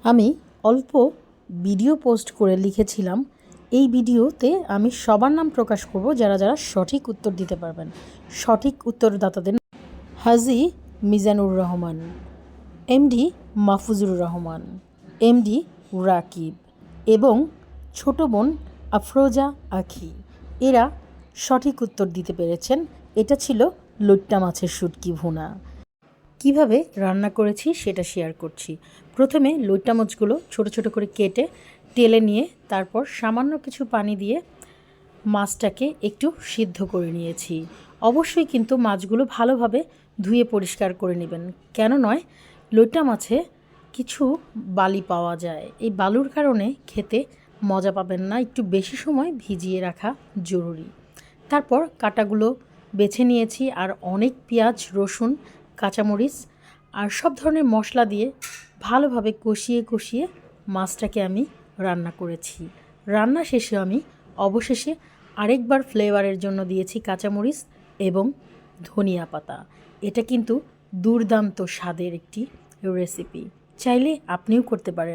আমি অল্প video post করে লিখেছিলাম এই ভিডিওতে আমি সবার নাম প্রকাশ করব যারা যারা সঠিক উত্তর দিতে পারবেন। সঠিক উত্তরদাতাদের হাজী মিজানুর রহমান, এমডি মাহফুজুর রহমান, এমডি রাকিব এবং ছোট বোন আফরোজা আখি। এরা সঠিক উত্তর দিতে পেরেছেন। এটা ছিল লইট্টা মাছের শুটকি ভুনা। কিভাবে রান্না করেছি সেটা শেয়ার করছি। প্রথমে লইট্টা মাছগুলো ছোট ছোট করে কেটে তেলে নিয়ে তারপর সামান্য কিছু পানি দিয়ে মাছটাকে একটু সিদ্ধ করে নিয়েছি। অবশ্যই কিন্তু মাছগুলো ভালোভাবে ধুয়ে পরিষ্কার করে নেবেন। কেন নয়, লইট্টা মাছে কিছু বালি পাওয়া যায়, এই বালুর কারণে খেতে মজা পাবেন না। একটু বেশি সময় ভিজিয়ে রাখা জরুরি। তারপর কাটাগুলো বেছে নিয়েছি আর অনেক পেঁয়াজ, রসুন, কাঁচামরিচ আর সব ধরনের মশলা দিয়ে ভালোভাবে কষিয়ে কষিয়ে মাছটাকে আমি রান্না করেছি। রান্না শেষে আমি অবশেষে আরেকবার ফ্লেভারের জন্য দিয়েছি কাঁচামরিচ এবং ধনিয়া পাতা। এটা কিন্তু দুর্দান্ত স্বাদের একটি রেসিপি, চাইলে আপনিও করতে পারেন।